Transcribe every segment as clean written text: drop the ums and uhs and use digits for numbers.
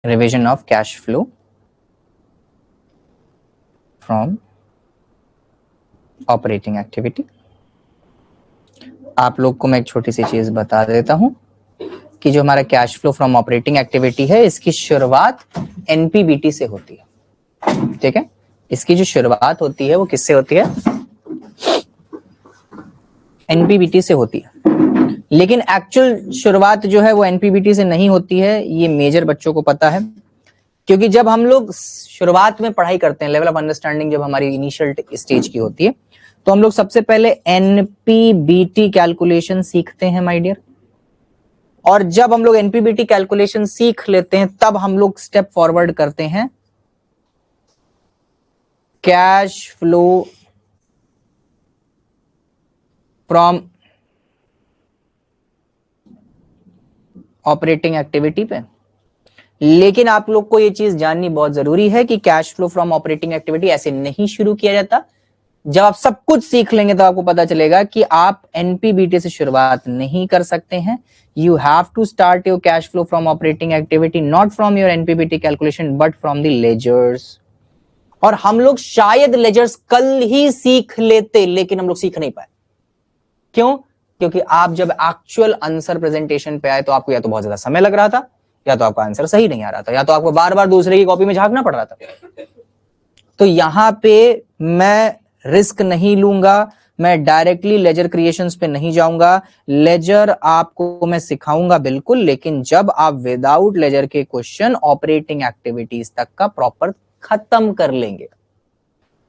Revision of cash flow from operating activity. आप लोग को मैं एक छोटी सी चीज बता देता हूं कि जो हमारा cash flow from operating activity है, इसकी शुरुआत एनपीबीटी से होती है। ठीक है, इसकी जो शुरुआत होती है वो किससे होती है? एनपीबीटी से होती है। लेकिन एक्चुअल शुरुआत जो है वो एनपीबीटी से नहीं होती है, ये मेजर बच्चों को पता है। क्योंकि जब हम लोग शुरुआत में पढ़ाई करते हैं, लेवल ऑफ अंडरस्टैंडिंग जब हमारी इनिशियल स्टेज की होती है, तो हम लोग सबसे पहले एनपीबीटी कैलकुलेशन सीखते हैं माय डियर। और जब हम लोग एनपीबीटी कैलकुलेशन सीख लेते हैं, तब हम लोग स्टेप फॉरवर्ड करते हैं cash flow from operating activity पे। लेकिन आप लोग को ये चीज जाननी बहुत जरूरी है कि cash flow from operating activity ऐसे नहीं शुरू किया जाता। जब आप सब कुछ सीख लेंगे तो आपको पता चलेगा कि आप एनपीबीटी से शुरुआत नहीं कर सकते हैं। You have to start your cash flow from operating activity not from your NPBT calculation but from the ledgers. और हम लोग शायद लेजर्स कल ही सीख लेते, लेकिन हम लोग सीख नहीं पाए। क्यों? क्योंकि आप जब एक्चुअल आंसर प्रेजेंटेशन पे आए तो आपको या तो बहुत ज्यादा समय लग रहा था, या तो आपका आंसर सही नहीं आ रहा था, या तो आपको बार बार दूसरे की कॉपी में झांकना पड़ रहा था। तो यहां पे मैं रिस्क नहीं लूंगा, मैं डायरेक्टली लेजर क्रिएशंस पे नहीं जाऊंगा। लेजर आपको मैं सिखाऊंगा बिल्कुल, लेकिन जब आप विदाउट लेजर के क्वेश्चन ऑपरेटिंग एक्टिविटीज तक का प्रॉपर खत्म कर लेंगे।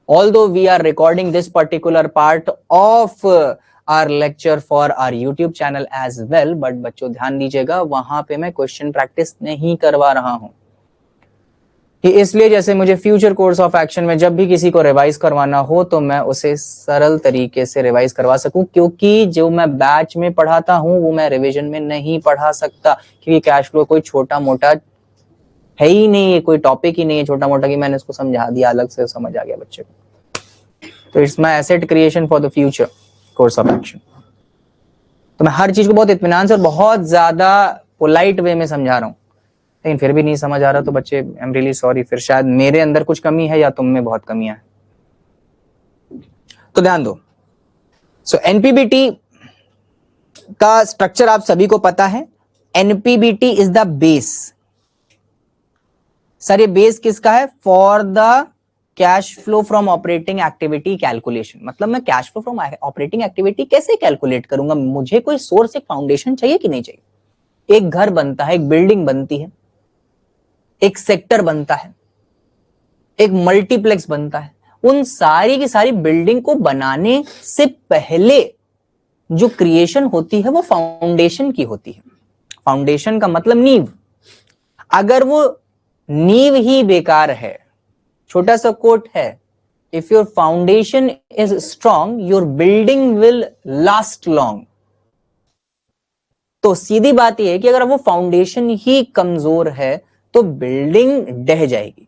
Although we are recording this particular part of our lecture for our YouTube channel as well, but बच्चों ध्यान दीजिएगा, वहां पे मैं क्वेश्चन प्रैक्टिस नहीं करवा रहा हूं। इसलिए जैसे मुझे फ्यूचर कोर्स ऑफ एक्शन में जब भी किसी को रिवाइज करवाना हो तो मैं उसे सरल तरीके से रिवाइज करवा सकूं, क्योंकि जो मैं बैच में पढ़ाता हूं वो मैं रिवीजन में नहीं पढ़ा सकता। क्योंकि कैश फ्लो कोई छोटा मोटा है ही नहीं है, कोई टॉपिक ही नहीं है छोटा मोटा कि मैंने इसको समझा दिया, अलग से समझ आ गया बच्चे को। तो it's my asset creation for the future course of action. तो मैं हर चीज को बहुत इत्मीनान से और बहुत ज्यादा पोलाइट वे में समझा रहा हूं, लेकिन फिर भी नहीं समझ आ रहा तो बच्चे आई एम रियली सॉरी। फिर शायद मेरे अंदर कुछ कमी है या तुम में बहुत कमियां है। तो ध्यान दो। सो एनपीबीटी का स्ट्रक्चर आप सभी को पता है। NPBT is the base. Sir ये बेस किसका है? For the cash flow from operating activity calculation. मतलब मैं cash flow from operating activity कैसे कैलकुलेट करूंगा? मुझे कोई सोर्स, एक फाउंडेशन चाहिए कि नहीं चाहिए? एक घर बनता है, एक बिल्डिंग बनती है, एक सेक्टर बनता है, एक मल्टीप्लेक्स बनता है। उन सारी की सारी बिल्डिंग को बनाने से पहले जो क्रिएशन होती है वो फाउंडेशन की होती है। फाउंडेशन का मतलब नींव। अगर वो नींव ही बेकार है, छोटा सा कोट है, if your foundation is strong your building will last long. तो सीधी बात यह है कि अगर वो फाउंडेशन ही कमजोर है तो बिल्डिंग ढह जाएगी।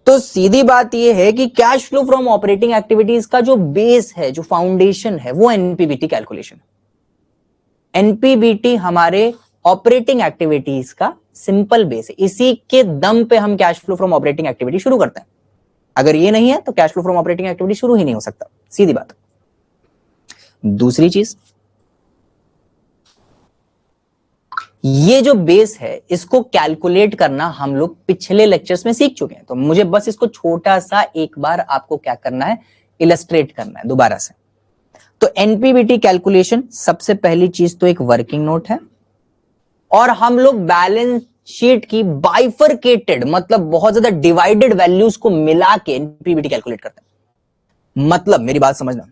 तो सीधी बात यह है कि cash flow from operating activities का जो बेस है, जो फाउंडेशन है, वो एनपीबीटी कैलकुलेशन। एनपीबीटी हमारे ऑपरेटिंग एक्टिविटीज का सिंपल बेस है। इसी के दम पे हम cash flow from operating activity शुरू करते हैं। अगर ये नहीं है तो cash flow from operating activity शुरू ही नहीं हो सकता, सीधी बात। दूसरी चीज, ये जो बेस है इसको कैलकुलेट करना हम लोग पिछले लेक्चर्स में सीख चुके हैं। तो मुझे बस इसको छोटा सा एक बार आपको क्या करना है, इलस्ट्रेट करना है दोबारा से। तो एनपीबीटी कैलकुलेशन, सबसे पहली चीज तो एक वर्किंग नोट है, और हम लोग बैलेंस शीट की बाइफरकेटेड, मतलब बहुत ज्यादा डिवाइडेड वैल्यूज को मिला के एनपीबीटी कैलकुलेट करते हैं। मतलब मेरी बात समझना,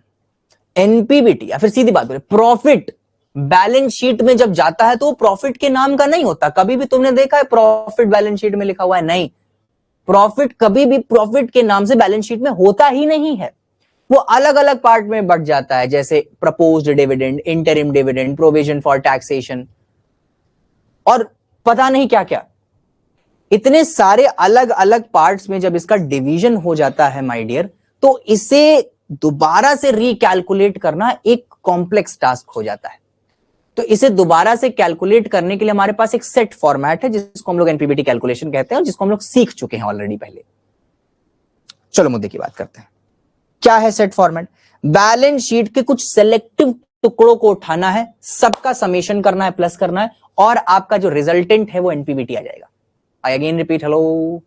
एनपीबीटी या फिर सीधी बात बोले प्रॉफिट बैलेंस शीट में जब जाता है तो वो प्रॉफिट के नाम का नहीं होता। कभी भी तुमने देखा है प्रॉफिट बैलेंस शीट में लिखा हुआ है? नहीं, प्रॉफिट कभी भी प्रॉफिट के नाम से बैलेंस शीट में होता ही नहीं है। वो अलग अलग पार्ट में बट जाता है, जैसे proposed dividend, interim dividend, provision for taxation और पता नहीं क्या क्या। इतने सारे अलग अलग पार्ट्स में जब इसका डिवीजन हो जाता है माय डियर, तो इसे दोबारा से रिकैलकुलेट करना एक कॉम्प्लेक्स टास्क हो जाता है। तो इसे दोबारा से कैलकुलेट करने के लिए हमारे पास एक सेट फॉर्मेट है जिसको हम लोग एनपीबीटी कैलकुलेशन कहते हैं और जिसको हम लोग सीख चुके हैं ऑलरेडी पहले। चलो मुद्दे की बात करते हैं। क्या है सेट फॉर्मेट? बैलेंस शीट के कुछ सेलेक्टिव टुकड़ों को उठाना है, सबका समेशन करना है, प्लस करना है, और आपका जो रिजल्टेंट है वो एनपीबीटी आ जाएगा। I again repeat, hello.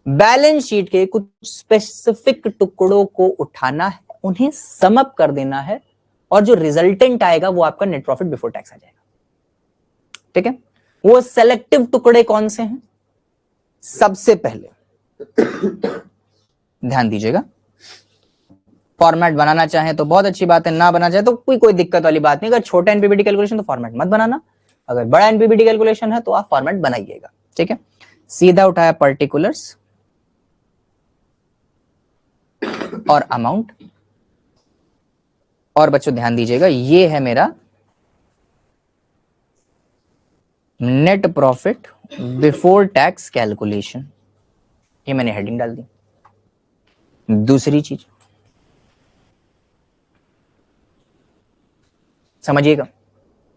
Balance sheet के कुछ स्पेसिफिक टुकड़ों को उठाना है, उन्हें सम अप कर देना है, और जो रिजल्टेंट आएगा वो आपका नेट प्रॉफिट बिफोर टैक्स आ जाएगा। ठीक है, वो सेलेक्टिव टुकड़े कौन से हैं? सबसे पहले ध्यान दीजिएगा, फॉर्मेट बनाना चाहे तो बहुत अच्छी बात है, ना बनाना चाहे तो कोई दिक्कत वाली बात नहीं। अगर छोटा एनपीबीटी कैलकुलेशन तो फॉर्मेट मत बनाना, अगर बड़ा एनपीबीटी कैलकुलेशन है तो आप फॉर्मेट बनाइएगा। ठीक है, सीधा उठाया पर्टिकुलर्स और अमाउंट, और बच्चों ध्यान दीजिएगा ये है मेरा net profit before tax calculation, ये मैंने हेडिंग डाल दी। दूसरी चीज समझिएगा,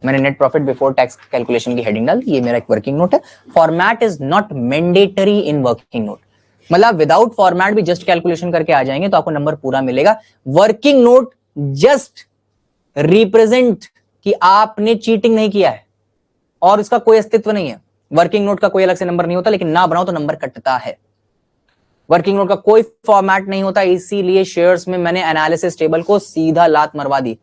मैंने net profit before tax calculation की हेडिंग डाल दी, ये मेरा एक वर्किंग नोट है। Format is not mandatory in working note, मतलब विदाउट फॉर्मेट भी जस्ट कैलकुलेशन करके आ जाएंगे तो आपको नंबर पूरा मिलेगा। वर्किंग नोट जस्ट रिप्रेजेंट कि आपने चीटिंग नहीं किया है और उसका कोई अस्तित्व नहीं है। वर्किंग नोट का कोई अलग से नंबर नहीं होता, लेकिन ना बनाओ तो नंबर कटता है। वर्किंग नोट का कोई फॉर्मेट नहीं होता, इसीलिए शेयर्स में मैंने एनालिसिस टेबल को सीधा लात मरवा दी,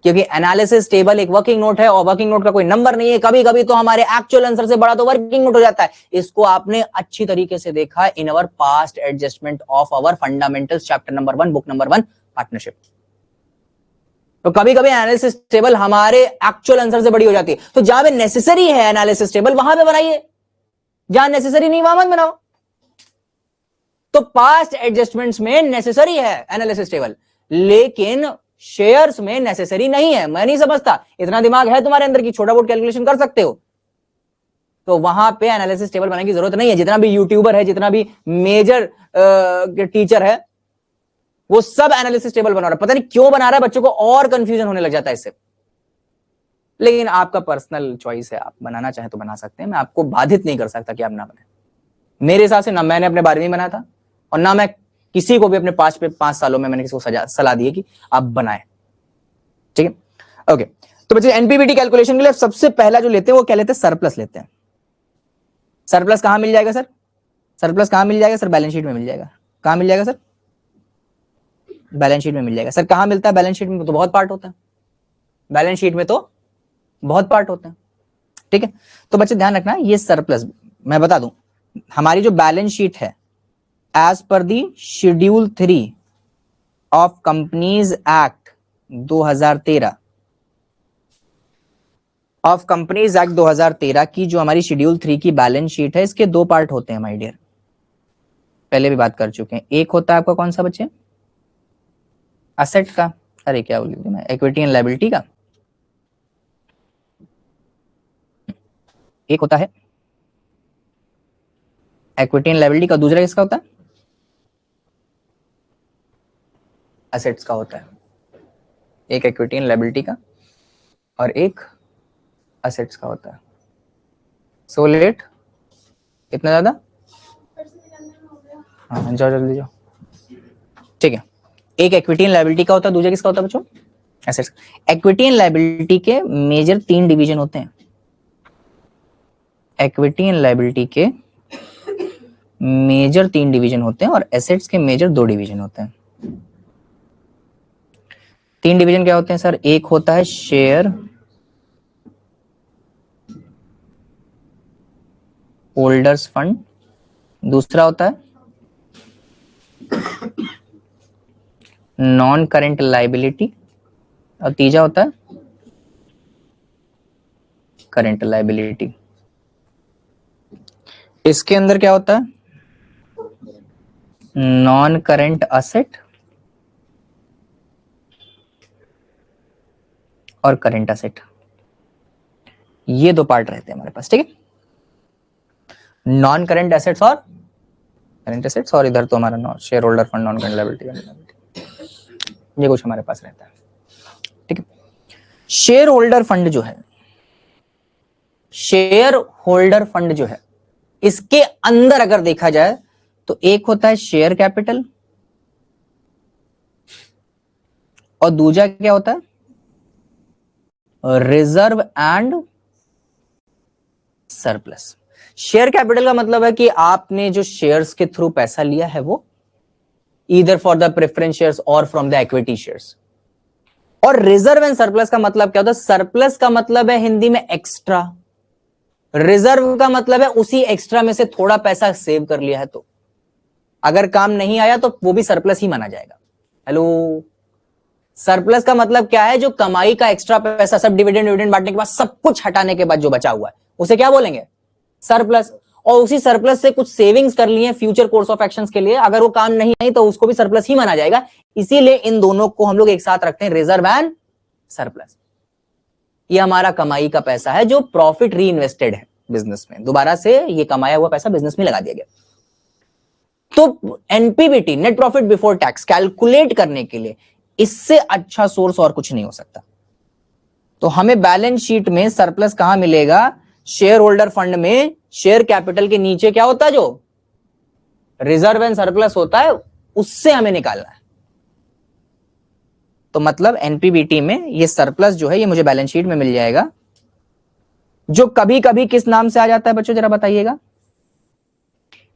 क्योंकि एनालिसिस टेबल एक वर्किंग नोट है और वर्किंग नोट का कोई नंबर नहीं है। कभी कभी तो हमारे एक्चुअल आंसर से बड़ा तो वर्किंग नोट हो जाता है। इसको आपने अच्छी तरीके से देखा in our past adjustment of our fundamentals chapter number 1 book number 1 partnership. तो कभी कभी एनालिसिस टेबल हमारे एक्चुअल आंसर से बड़ी हो जाती है। तो जहां पे नेसेसरी है एनालिसिस टेबल वहां पे बनाइए, जहां नेसेसरी नहीं वहां मत बनाओ। तो पास्ट एडजस्टमेंट्स में नेसेसरी है एनालिसिस टेबल, लेकिन शेयर्स में नेसेसरी नहीं है। मैं नहीं समझता, इतना दिमाग है तुम्हारे अंदर की छोटा बहुत कैलकुलेशन कर सकते हो, तो वहां पे एनालिसिस टेबल बनाने की जरूरत नहीं है। जितना भी यूट्यूबर है, जितना भी मेजर टीचर है, वो सब एनालिसिस टेबल बना रहा है। पता नहीं क्यों बना रहा है, बच्चों को और कंफ्यूजन होने लग जाता है इससे। लेकिन आपका पर्सनल चॉइस है, आप बनाना चाहे तो बना सकते हैं, मैं आपको बाधित नहीं कर सकता कि आप ना बनाए। मेरे हिसाब से ना मैंने अपने बारे में बनाया था और ना मैं किसी को भी अपने 5 सालों में मैंने किसी को सलाह दी है कि आप बनाए। ठीक है, ओके। तो बच्चे एनपीबीटी कैलकुलेशन के लिए सबसे पहला जो लेते हैं वो क्या लेते हैं? सरप्लस लेते हैं। सरप्लस कहां मिल जाएगा सर? सरप्लस कहां मिल जाएगा सर? बैलेंस शीट में मिल जाएगा। कहां मिल जाएगा सर? बैलेंस शीट में मिल जाएगा। सर कहां मिलता है? बैलेंस शीट में तो बहुत पार्ट होता है, बैलेंस शीट में तो बहुत पार्ट होते हैं। ठीक है, तो बच्चे ध्यान रखना, ये सरप्लस मैं बता दूं, हमारी जो बैलेंस शीट है as per the schedule 3 of companies act 2013 of companies act 2013 की जो हमारी शेड्यूल 3 की बैलेंस शीट है, इसके 2 पार्ट होते हैं माय डियर, पहले भी बात कर चुके हैं। एक होता है आपका कौन सा बच्चे? असेट का, अरे क्या बोल रही मैं, इक्विटी एंड लायबिलिटी का। एक होता है इक्विटी एंड लायबिलिटी का, दूसरा किसका होता है? असेट्स का होता है। एक इक्विटी एंड लायबिलिटी का और एक असेट्स का होता है। सो लेट, इतना ज्यादा? हाँ जाओ जल्दी जाओ। ठीक है, एक इक्विटी एंड लायबिलिटी का होता है, दूसरा किसका होता है बच्चों? एसेट्स। इक्विटी एंड लायबिलिटी के मेजर 3 डिवीजन होते हैं। इक्विटी एंड लायबिलिटी के मेजर 3 डिवीजन होते हैं और एसेट्स के मेजर 2 डिवीजन होते हैं। 3 डिवीजन क्या होते हैं सर? एक होता है शेयर होल्डर्स फंड, दूसरा होता है नॉन करेंट लायबिलिटी और तीसरा होता है करेंट लायबिलिटी। इसके अंदर क्या होता है? नॉन करेंट असेट और करेंट असेट, ये 2 पार्ट रहते हैं हमारे पास। ठीक है, नॉन करेंट एसेट्स और करेंट एसेट्स, और इधर तो हमारा share holder fund, non current liability, ये कुछ हमारे पास रहता है। ठीक है, शेयर होल्डर फंड जो है, शेयर होल्डर फंड जो है, इसके अंदर अगर देखा जाए तो एक होता है शेयर कैपिटल और दूसरा क्या होता है, reserve and surplus. Share capital का मतलब है कि आपने जो शेयर्स के थ्रू पैसा लिया है वो either for the preference shares और फ्रॉम द इक्विटी शेयर्स। और रिजर्व एंड सरप्लस का मतलब क्या होता है, सरप्लस का मतलब है हिंदी में एक्स्ट्रा, रिजर्व का मतलब है उसी एक्स्ट्रा में से थोड़ा पैसा सेव कर लिया है, तो अगर काम नहीं आया तो वो भी सरप्लस ही माना जाएगा। हेलो, सरप्लस का मतलब क्या है, जो कमाई का एक्स्ट्रा पैसा, सब डिविडेंड डिविडेंड बांटने के बाद सब कुछ हटाने के बाद जो बचा हुआ है उसे क्या बोलेंगे, सरप्लस। और उसी सरप्लस से कुछ सेविंग्स कर लिए फ्यूचर कोर्स ऑफ एक्शंस के लिए, अगर वो काम नहीं आई तो उसको भी सरप्लस ही माना जाएगा। इसीलिए इन दोनों को हम लोग एक साथ रखते हैं, रिजर्व एंड सरप्लस। ये हमारा कमाई का पैसा है जो प्रॉफिट री इन्वेस्टेड है बिजनेस में, दोबारा से ये कमाया हुआ पैसा बिजनेस में लगा दिया गया। तो NPBT, net profit before tax, calculate करने के लिए इससे अच्छा सोर्स और कुछ नहीं हो सकता। तो हमें बैलेंस शीट में सरप्लस कहां मिलेगा, शेयर होल्डर फंड में शेयर कैपिटल के नीचे क्या होता है, जो रिजर्व एंड सरप्लस होता है, उससे हमें निकालना है। तो मतलब एनपीबीटी में ये सरप्लस जो है ये मुझे बैलेंस शीट में मिल जाएगा, जो कभी कभी किस नाम से आ जाता है बच्चों, जरा बताइएगा।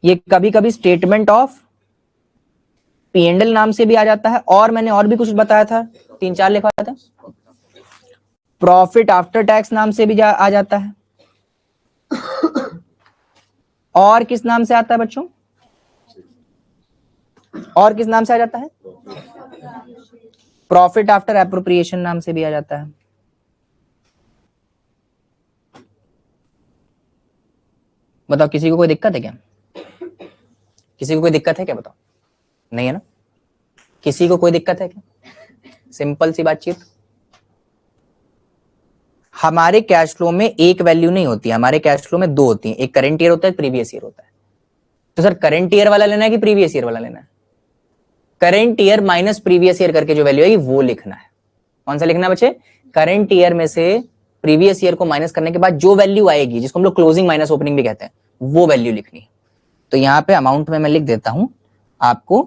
ये कभी कभी स्टेटमेंट ऑफ पी&एल नाम से भी आ जाता है, और मैंने और भी कुछ बताया था, 3-4 लिखवाया था, प्रॉफिट आफ्टर टैक्स नाम से भी आ जाता है। और किस नाम से आता है बच्चों, और किस नाम से आ जाता है, प्रॉफिट आफ्टर एप्रोप्रिएशन नाम से भी आ जाता है। बताओ, किसी को कोई दिक्कत है क्या, किसी को कोई दिक्कत है क्या, बताओ, नहीं है ना, किसी को कोई दिक्कत है क्या, सिंपल सी बातचीत। हमारे कैश फ्लो में एक वैल्यू नहीं होती है, हमारे कैश फ्लो में दो होती है, एक करंट ईयर होता है, प्रीवियस ईयर होता है। तो सर करंट ईयर वाला लेना है कि प्रीवियस ईयर वाला लेना है, current year minus previous year करके जो वैल्यू आएगी वो लिखना है। कौन सा लिखना है बच्चे, करंट ईयर में से प्रीवियस ईयर को माइनस करने के बाद जो वैल्यू आएगी, जिसको हम लोग क्लोजिंग माइनस ओपनिंग भी कहते हैं, वो वैल्यू लिखनी है। तो यहां पे अमाउंट में मैं लिख देता हूं आपको,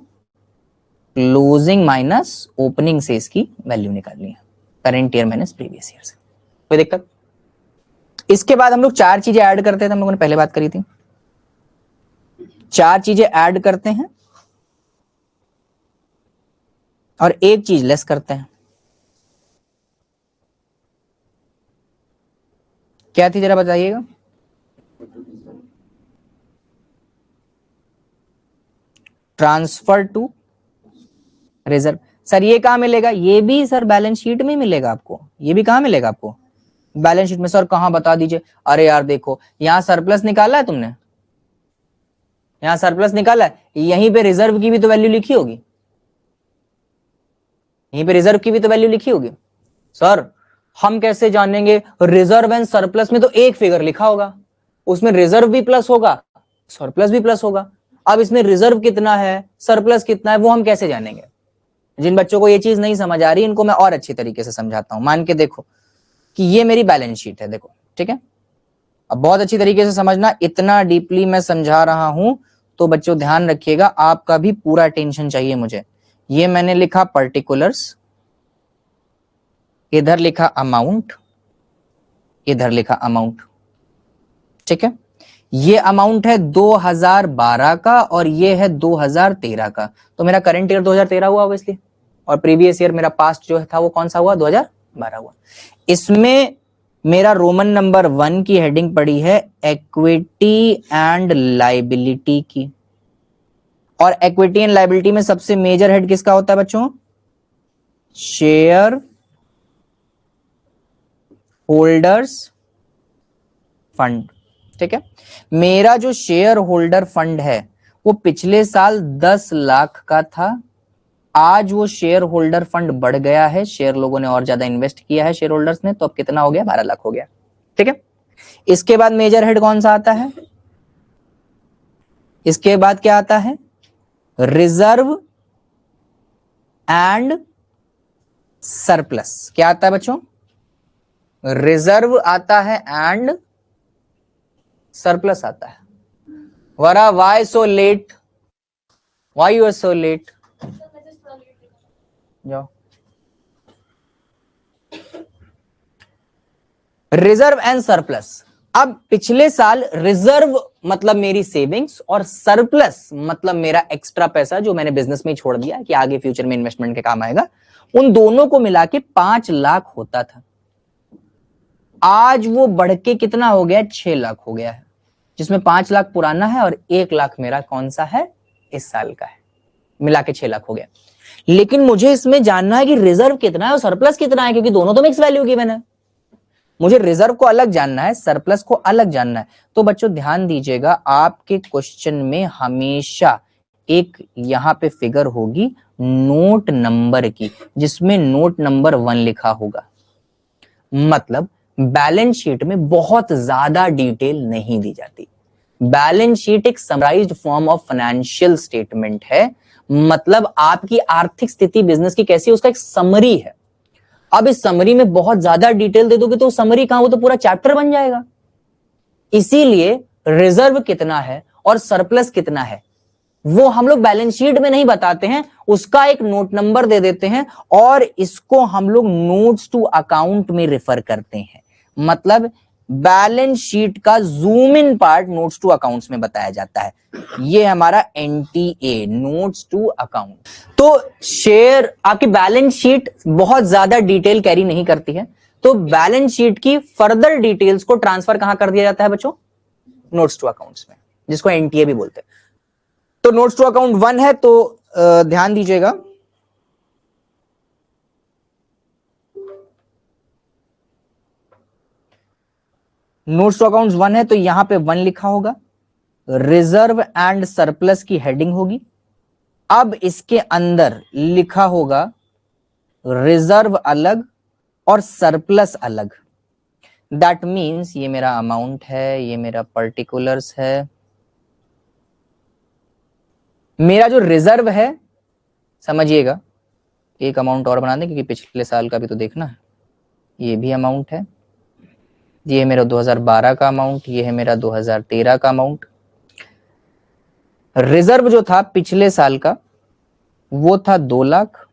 क्लोजिंग माइनस ओपनिंग से इसकी वैल्यू निकालनी है, current year minus previous year से। कोई दिक्कत। इसके बाद हम लोग 4 चीजें ऐड करते थे, हम लोगों ने पहले बात करी थी, 4 चीजें ऐड करते हैं और एक चीज लेस करते हैं। क्या थी जरा बताइएगा, ट्रांसफर टू रिजर्व। सर ये कहां मिलेगा, ये भी सर बैलेंस शीट में मिलेगा आपको, ये भी कहां मिलेगा आपको, बैलेंस शीट में। सर कहां बता दीजिए, अरे यार देखो यहां सरप्लस निकाला है तुमने, यहां सरप्लस निकाला है, यहीं पे रिजर्व की भी तो वैल्यू लिखी होगी, यहीं पे रिजर्व की भी तो वैल्यू लिखी होगी। सर हम कैसे जानेंगे, रिजर्व एंड सरप्लस में तो एक फिगर लिखा होगा, उसमें रिजर्व भी प्लस होगा, सरप्लस भी प्लस होगा। अब इसमें रिजर्व कितना है, सरप्लस कितना है, वो हम कैसे जानेंगे। जिन बच्चों को ये चीज नहीं समझ आ रही, इनको मैं और अच्छी तरीके से समझाता हूं। मान के देखो कि ये मेरी बैलेंस शीट है, देखो ठीक है। अब बहुत अच्छी तरीके से समझना, इतना डीपली मैं समझा रहा हूं तो बच्चों ध्यान रखिएगा, आपका भी पूरा अटेंशन चाहिए मुझे। ये मैंने लिखा पर्टिकुलर्स, इधर लिखा अमाउंट, इधर लिखा अमाउंट, ठीक है। ये अमाउंट है 2012 का और ये है 2013 का, तो मेरा करंट ईयर 2013 हुआ ऑब्वियसली, और प्रीवियस ईयर मेरा पास्ट जो था वो कौन सा हुआ, 2012 हुआ। इसमें मेरा रोमन नंबर 1 की हेडिंग पड़ी है इक्विटी एंड लाइबिलिटी की, और इक्विटी एंड लाइबिलिटी में सबसे मेजर हेड किसका होता है बच्चों, शेयर होल्डर्स फंड, ठीक है। मेरा जो शेयर होल्डर फंड है वो पिछले साल 10 लाख का था, आज वो शेयर होल्डर फंड बढ़ गया है, शेयर लोगों ने और ज्यादा इन्वेस्ट किया है शेयर होल्डर्स ने, तो अब कितना हो गया, 12 लाख हो गया, ठीक है। इसके बाद मेजर हेड कौन सा आता है, इसके बाद क्या आता है, रिजर्व एंड सरप्लस। क्या आता है बच्चों, रिजर्व आता है एंड सरप्लस आता है। वरा why so late, why you are so late? जाओ। Reserve and surplus. अब पिछले साल रिजर्व मतलब मेरी सेविंग्स और सरप्लस मतलब मेरा एक्स्ट्रा पैसा जो मैंने बिजनेस में ही छोड़ दिया कि आगे फ्यूचर में इन्वेस्टमेंट के काम आएगा, उन दोनों को मिला के 5 लाख होता था। आज वो बढ़ के कितना हो गया? 6 लाख हो गया है, जिसमें 5 लाख पुराना है और 1 लाख मेरा कौन सा है? इस साल का है। मिला के 6 लाख हो गया। लेकिन मुझे इसमें जानना है कि रिजर्व कितना है और सरप्लस कितना है, क्योंकि दोनों तो मिक्स वैल्यू गिवन है। मुझे रिजर्व को अलग जानना है, सरप्लस को अलग जानना है। तो बच्चों ध्यान दीजिएगा, आपके क्वेश्चन में हमेशा एक यहां पे फिगर होगी नोट नंबर की, जिसमें नोट नंबर 1 लिखा होगा। मतलब बैलेंस शीट में बहुत ज्यादा डिटेल नहीं दी जाती। बैलेंस शीट एक summarised form of financial statement है, मतलब आपकी आर्थिक स्थिति बिजनेस की कैसी है उसका एक समरी है। अब इस समरी में बहुत ज्यादा डिटेल दे दोगे तो समरी कहां, वो तो पूरा चैप्टर बन जाएगा। इसीलिए रिजर्व कितना है और सरप्लस कितना है वो हम लोग बैलेंस शीट में नहीं बताते हैं, उसका एक नोट नंबर दे देते हैं और इसको हम लोग नोट्स टू अकाउंट में रेफर करते हैं। मतलब बैलेंस शीट का zoom in part notes to accounts में बताया जाता है। ये हमारा एनटीए, नोट्स टू अकाउंट। तो शेयर, आपकी बैलेंस शीट बहुत ज्यादा डिटेल कैरी नहीं करती है, तो बैलेंस शीट की फर्दर डिटेल्स को ट्रांसफर कहां कर दिया जाता है बच्चों? नोट्स टू अकाउंट्स में, जिसको एनटीए भी बोलते हैं। तो नोट्स टू अकाउंट 1 है, तो ध्यान दीजिएगा, नोट्स टू अकाउंट्स 1 है तो यहां पे 1 लिखा होगा, रिजर्व एंड सरप्लस की हेडिंग होगी। अब इसके अंदर लिखा होगा रिजर्व अलग और सरप्लस अलग। दैट मीन्स ये मेरा अमाउंट है, ये मेरा पर्टिकुलर्स है। मेरा जो रिजर्व है, समझिएगा, एक अमाउंट और बना दें क्योंकि पिछले साल का भी तो देखना है। ये भी अमाउंट है, ये है मेरा 2012 का अमाउंट, ये है मेरा 2013 का अमाउंट। रिजर्व जो था पिछले साल का वो था 2 लाख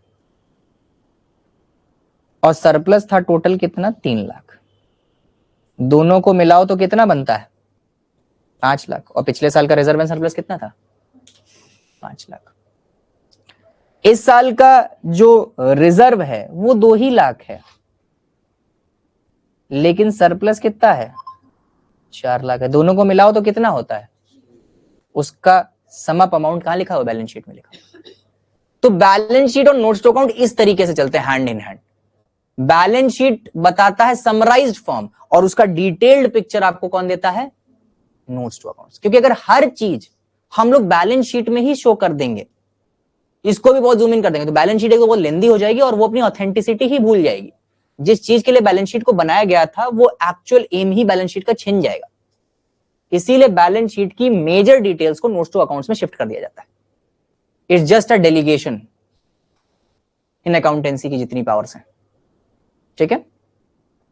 और सरप्लस था टोटल कितना? 3 लाख। दोनों को मिलाओ तो कितना बनता है? 5 लाख। और पिछले साल का रिजर्व एंड सरप्लस कितना था? 5 लाख। इस साल का जो रिजर्व है वो 2 ही लाख है, लेकिन सरप्लस कितना है? 4 लाख है। दोनों को मिलाओ तो कितना होता है? उसका सम अप अमाउंट कहां लिखा हुआ? बैलेंस शीट में लिखा हुआ। तो बैलेंस शीट और नोट्स टू अकाउंट इस तरीके से चलते हैं, hand in hand. Balance sheet बताता है समराइज्ड फॉर्म और उसका डिटेल्ड पिक्चर आपको कौन देता है? Notes to accounts. क्योंकि अगर हर चीज हम लोग बैलेंस शीट में ही शो कर देंगे, इसको भी बहुत जूम इन कर देंगे, तो बैलेंस शीट एक तो बहुत लेंदी हो जाएगी और वो अपनी ऑथेंटिसिटी ही भूल जाएगी। जिस चीज के लिए बैलेंस शीट को बनाया गया था वो एक्चुअल एम ही बैलेंस शीट का छिन जाएगा। इसीलिए बैलेंस शीट की मेजर डिटेल्स को नोट्स टू अकाउंट्स में शिफ्ट कर दिया जाता है। It's just a delegation in accountancy की जितनी पावर्स हैं। ठीक है,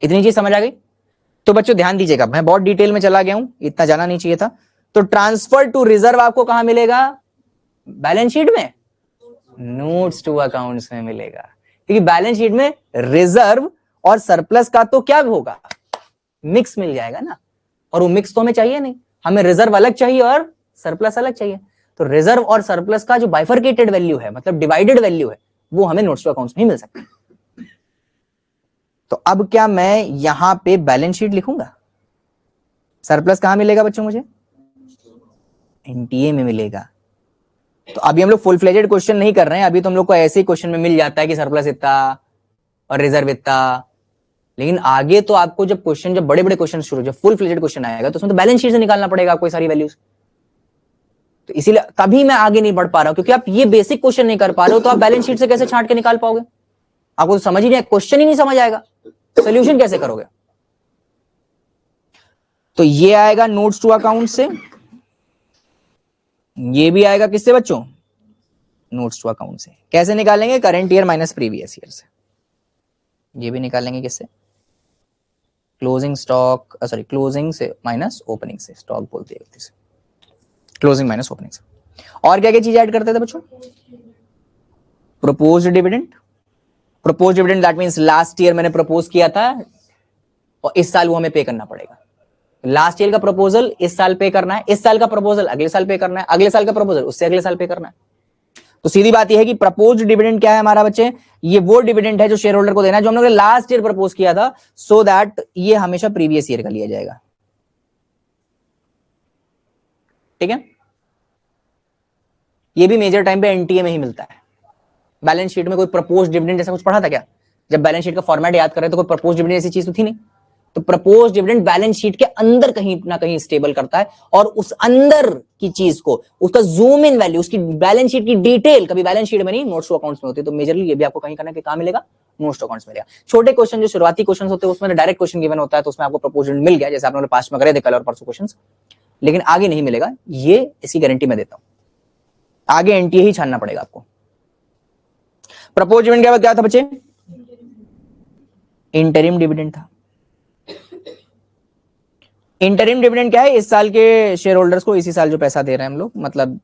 इतनी चीज समझ आ गई? तो बच्चों ध्यान दीजिएगा, मैं बहुत डिटेल में चला गया हूं, इतना जाना नहीं चाहिए था। तो ट्रांसफर टू रिजर्व आपको कहां मिलेगा? बैलेंस शीट में, नोट्स टू अकाउंट्स में मिलेगा। क्योंकि बैलेंस शीट में रिजर्व और सरप्लस का तो क्या होगा? मिक्स मिल जाएगा ना, और वो मिक्स तो हमें चाहिए नहीं, हमें रिजर्व अलग चाहिए और सरप्लस अलग चाहिए। तो रिजर्व और सरप्लस का जो बाइफरकेटेड वैल्यू है, मतलब डिवाइडेड वैल्यू है, वो हमें नोट्स टू अकाउंट्स में ही मिल सकता है। तो अब क्या मैं यहां पे बैलेंस शीट लिखूंगा? सरप्लस कहां मिलेगा बच्चों? मुझे एनटीए में मिलेगा। तो अभी हम लोग फुल फ्लेजेड क्वेश्चन नहीं कर रहे हैं, अभी तो हम लोग को ऐसे ही क्वेश्चन में मिल जाता है कि सरप्लस इतना और रिजर्व इतना। लेकिन आगे तो आपको जब क्वेश्चन, जब बड़े बड़े क्वेश्चन शुरू, जब फुल फ्लेजेड क्वेश्चन आएगा तो उसमें तो बैलेंस शीट से निकालना पड़ेगा आपको सारी वैल्यूज। तो इसीलिए तभी मैं आगे नहीं बढ़ पा रहा हूं, क्योंकि आप ये बेसिक क्वेश्चन नहीं कर पा रहे हो, तो आप बैलेंस शीट से कैसे छांट के निकाल पाओगे? आपको तो समझ ही नहीं, क्वेश्चन ही नहीं समझ आएगा, सोल्यूशन कैसे करोगे? तो ये आएगा नोट्स टू अकाउंट से, ये भी आएगा किससे बच्चों? नोट्स टू अकाउंट से। कैसे निकालेंगे? Current year minus previous year से। ये भी निकालेंगे किससे? क्लोजिंग स्टॉक, सॉरी क्लोजिंग से माइनस ओपनिंग से, स्टॉक बोलते हैं गलती से, क्लोजिंग माइनस ओपनिंग से। और क्या क्या चीज ऐड करते थे बच्चों? Proposed dividend, propose dividend that means last year मैंने प्रपोज किया था और इस साल वो हमें पे करना पड़ेगा। लास्ट ईयर का प्रपोजल इस साल पे करना है, इस साल का प्रपोजल अगले साल पे करना है, अगले साल का प्रपोजल उससे अगले साल पे करना है। तो सीधी बात यह है कि प्रपोज डिविडेंड क्या है हमारा बच्चे? ये वो डिविडेंड है जो शेयर होल्डर को देना है, जो हम लोग ने लास्ट ईयर प्रपोज किया था, सो दैट ये हमेशा प्रीवियस ईयर का लिया जाएगा। ठीक है, ये भी मेजर टाइम पे एनटीए में ही मिलता है। बैलेंस शीट में कोई प्रपोज डिविडेंड जैसा कुछ पढ़ा था क्या? जब बैलेंस शीट का फॉर्मेट याद कर रहे तो कोई प्रपोज डिविडेंड ऐसी चीज तो थी नहीं। तो प्रपोज डिविडेंड बैलेंस शीट के अंदर कहीं ना कहीं स्टेबल करता है, और उस अंदर की चीज को, उसका जूम इन वैल्यू, उसकी बैलेंस शीट की डिटेल कभी बैलेंस शीट में नहीं, नोट्स टू अकाउंट्स में होती है। तो मेजरली ये भी आपको कहीं करना कि कहां मिलेगा? नोट्स टू अकाउंट्स मिलेगा। छोटे क्वेश्चन जो शुरुआती क्वेश्चन होते हैं उसमें डायरेक्ट क्वेश्चन गिवन होता है, तो उसमें आपको प्रपोज डिविडेंड मिल गया, जैसे आप लोगों ने पास में करे थे कल और परसों क्वेश्चन, लेकिन आगे नहीं मिलेगा, ये इसकी गारंटी मैं देता हूं। आगे एनटीए ही छानना पड़ेगा आपको। प्रपोज डिविडेंड क्या था बच्चे? इंटरिम डिविडेंड था। इंटरिम डिविडेंड क्या है? इस साल के शेयर होल्डर्स को इसी साल जो पैसा दे रहे हैं हम लोग, मतलब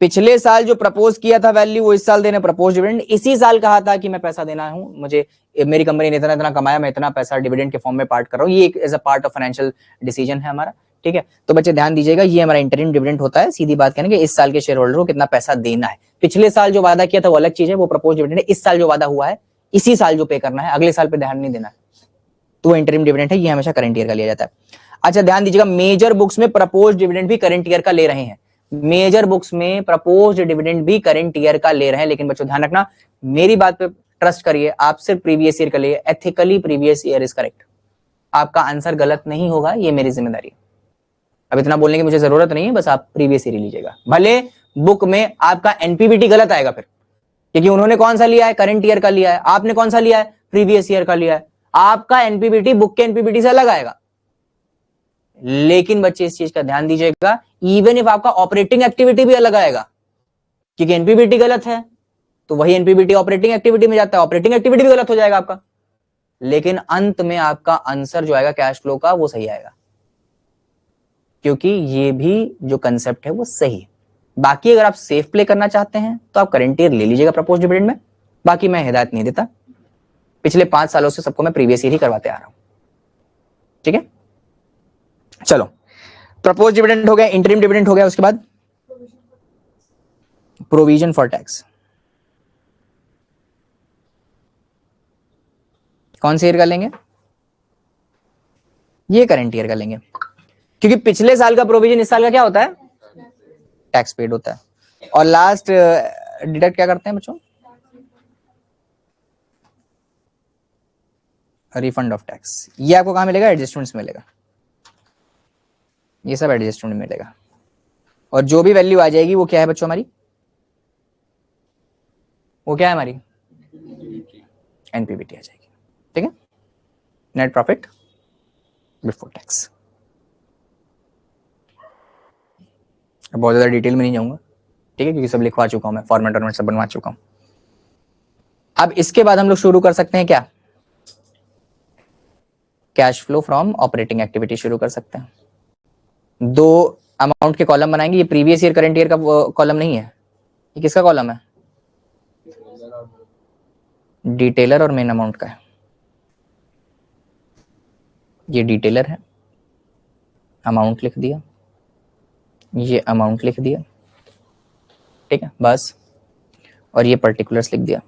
पिछले साल जो प्रपोज किया था वैल्यू वो इस साल देने, प्रपोज डिविडेंड इसी साल कहा था कि मैं पैसा देना हूं, मुझे मेरी कंपनी ने इतना इतना कमाया, मैं इतना पैसा डिविडेंड के फॉर्म में पार्ट कर रहा हूं, ये as a part of financial decision है हमारा। ठीक है, तो बच्चे ध्यान दीजिएगा, ये हमारा इंटरिम डिविडेंड होता है। सीधी बात कहने इस साल के शेयर होल्डर को कितना पैसा देना है। पिछले साल जो वादा किया था वो अलग चीज है, वो प्रपोज डिविडेंड है। इस साल जो वादा हुआ है इसी साल जो पे करना है, अगले साल पे ध्यान नहीं देना है, तो वो इंटरिम डिविडेंड है, ये हमेशा करंट ईयर का लिया जाता है। अच्छा ध्यान दीजिएगा, मेजर बुक्स में प्रपोज डिविडेंड भी करंट ईयर का ले रहे हैं, मेजर बुक्स में प्रपोज डिविडेंड भी करंट ईयर का ले रहे हैं, लेकिन बच्चों ध्यान रखना, मेरी बात पे ट्रस्ट करिए, आप सिर्फ प्रीवियस ईयर का लिए, ethically previous year is correct. आपका आंसर गलत नहीं होगा, ये मेरी जिम्मेदारी है। अब इतना बोलने की मुझे जरूरत नहीं है, बस आप प्रीवियस ईयर लीजिएगा, भले बुक में आपका एनपीवीटी गलत आएगा फिर, क्योंकि उन्होंने कौन सा लिया है? करंट ईयर का लिया है, आपने कौन सा लिया है? प्रीवियस ईयर का लिया है। आपका एनपीवीटी बुक के एनपीवीटी से अलग आएगा, लेकिन बच्चे इस चीज का ध्यान दीजिएगा, इवन इफ आपका ऑपरेटिंग एक्टिविटी भी अलग आएगा, क्योंकि एनपीवीटी गलत है तो वही एनपीवीटी ऑपरेटिंग एक्टिविटी में जाता है, ऑपरेटिंग एक्टिविटी भी गलत हो जाएगा आपका, लेकिन अंत में आपका आंसर जो आएगा कैश फ्लो का वो सही आएगा, क्योंकि ये भी जो कंसेप्ट है वो सही है। बाकी अगर आप सेफ प्ले करना चाहते हैं तो आप करंट ईयर ले लीजिएगा प्रपोज डिविडेंड में, बाकी मैं हिदायत नहीं देता, पिछले 5 सालों से सबको मैं प्रीवियस ईयर ही करवाते आ रहा हूं। ठीक है, चलो प्रपोज डिविडेंड हो गया, इंटरिम डिविडेंड हो गया, उसके बाद प्रोविजन फॉर टैक्स। कौन से ईयर का लेंगे? ये करंट ईयर का लेंगे, क्योंकि पिछले साल का प्रोविजन इस साल का क्या होता है? टैक्स पेड होता है। और लास्ट डिडक्ट क्या करते हैं बच्चों? Refund of tax. ये आपको कहां मिलेगा? एडजस्टमेंट्स मिलेगा, ये सब एडजस्टमेंट मिलेगा। और जो भी वैल्यू आ जाएगी वो क्या है बच्चों हमारी? वो क्या है हमारी? एनपीवीटी आ जाएगी। ठीक है, नेट प्रॉफिट बिफोर टैक्स। बहुत ज्यादा डिटेल में नहीं जाऊंगा, ठीक है, क्योंकि सब लिखवा चुका हूं मैं, फॉर्मेट और सब बनवा चुका हूं। अब इसके बाद हम लोग शुरू कर सकते हैं क्या? Cash flow from operating activity शुरू कर सकते हैं। 2 अमाउंट के कॉलम बनाएंगे, ये प्रीवियस ईयर करंट ईयर का कॉलम नहीं है, ये किसका कॉलम है? डिटेलर और मेन अमाउंट का है। ये डिटेलर है, अमाउंट लिख दिया, ये अमाउंट लिख दिया, ठीक है बस, और ये पर्टिकुलर्स लिख दिया।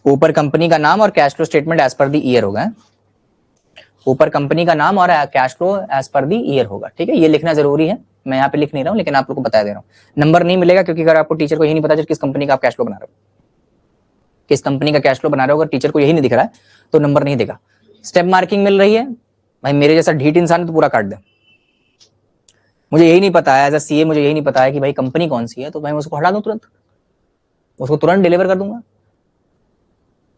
ऊपर कंपनी का नाम और cash flow statement as per the year होगा, ऊपर कंपनी का नाम और cash flow as per the year होगा। ठीक है, ये लिखना जरूरी है, मैं यहाँ पे लिख नहीं रहा हूँ, लेकिन आप लोग को बता दे रहा हूँ। नंबर नहीं मिलेगा, क्योंकि अगर आपको टीचर को यही नहीं पता किस कंपनी का आप कैश फ्लो बना रहे हो, किस कंपनी का कैश फ्लो बना रहे हो, अगर टीचर को यही नहीं दिख रहा है तो नंबर नहीं देगा। स्टेप मार्किंग मिल रही है, भाई मेरे जैसा ढीठ इंसान है तो पूरा काट दे। मुझे यही नहीं पता है एज अ सीए, मुझे यही नहीं पता है कि भाई कंपनी कौन सी है, तो भाई मैं उसको हटा दूं तुरंत, उसको तुरंत डिलीवर कर दूंगा।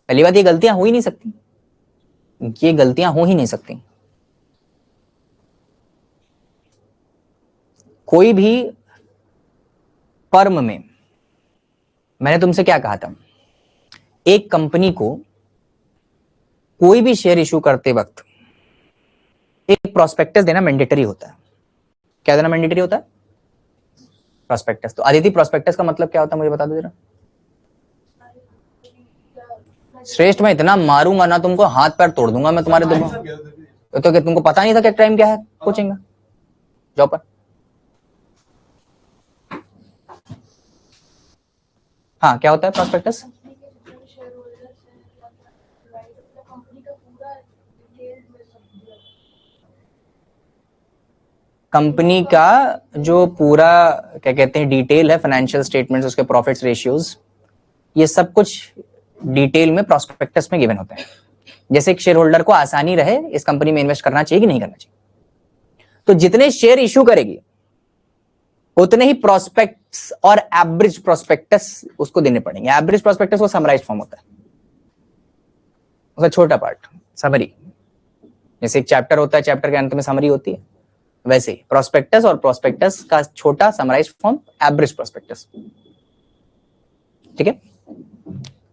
पहली बात, ये गलतियां हो ही नहीं सकती, ये गलतियां हो ही नहीं सकती। कोई भी फर्म में मैंने तुमसे क्या कहा था, एक कंपनी को कोई भी शेयर इशू करते वक्त एक प्रोस्पेक्टस देना मैंडेटरी होता है। क्या देना मैंडेटरी होता है? प्रोस्पेक्टस। तो अदिति, प्रोस्पेक्टस का मतलब क्या होता है मुझे बता दो जरा। श्रेष्ठ, मैं इतना मारूंगा ना तुमको, हाथ पैर तोड़ दूंगा मैं तुम्हारे दोनों। तो क्या तुमको पता नहीं था कि टाइम क्या है कोचिंग का? जाओ पर। हाँ, क्या होता है प्रोस्पेक्टस? कंपनी का जो पूरा क्या कहते हैं डिटेल है, फाइनेंशियल स्टेटमेंट्स, उसके प्रॉफिट्स, रेशियोज, ये सब कुछ डिटेल में प्रोस्पेक्टस में गिवन होते हैं। जैसे एक शेयर होल्डर को आसानी रहे इस कंपनी में इन्वेस्ट करना चाहिए कि नहीं करना चाहिए, तो जितने शेयर इशू करेगी उतने ही प्रोस्पेक्ट्स और एवरेज प्रोस्पेक्टस उसको देने पड़ेंगे। एवरेज प्रोस्पेक्टस वो समराइज फॉर्म होता है, उसका छोटा पार्ट समरी। जैसे एक चैप्टर होता है, चैप्टर के अंत में समरी होती है, वैसे ही प्रोस्पेक्टस और प्रोस्पेक्टस का छोटा समराइज फॉर्म एवरेज प्रोस्पेक्टस। ठीक है।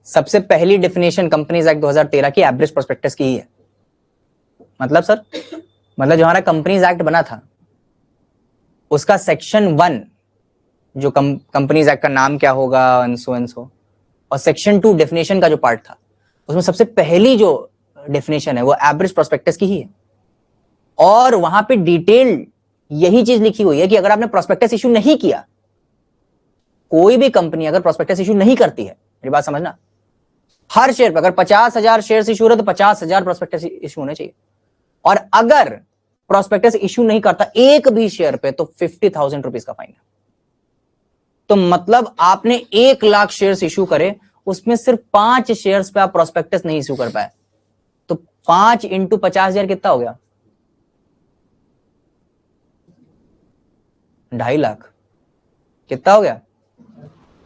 सबसे पहली डेफिनेशन कंपनीज एक्ट 2013 की एवरेज प्रोस्पेक्टस की ही है। मतलब सर, मतलब जो हमारा कंपनीज एक्ट बना था उसका सेक्शन 1 जो कंपनीज एक्ट का नाम क्या होगा एंसो, और सेक्शन 2 डेफिनेशन का जो पार्ट था, उसमें सबसे पहली जो डेफिनेशन है वो एवरेज प्रोस्पेक्टस की ही है। और वहां पे डिटेल यही चीज लिखी हुई है कि अगर आपने प्रोस्पेक्टस इशू नहीं किया, कोई भी कंपनी अगर प्रोस्पेक्टस इशू नहीं करती है, मेरी बात समझना, हर शेयर पर अगर 50,000 शेयर इशू हो रहे तो 50,000 प्रोस्पेक्टस इशू होने चाहिए। और अगर प्रोस्पेक्टस इशू नहीं करता एक भी शेयर पे तो 50,000 रुपीज का फाइन है। तो मतलब आपने 1,00,000 शेयर्स इशू करे, उसमें सिर्फ 5 शेयर्स पे आप प्रोस्पेक्टस नहीं इशू कर पाए, तो 5 इंटू 50,000 कितना हो गया? 2.5 लाख। कितना हो गया?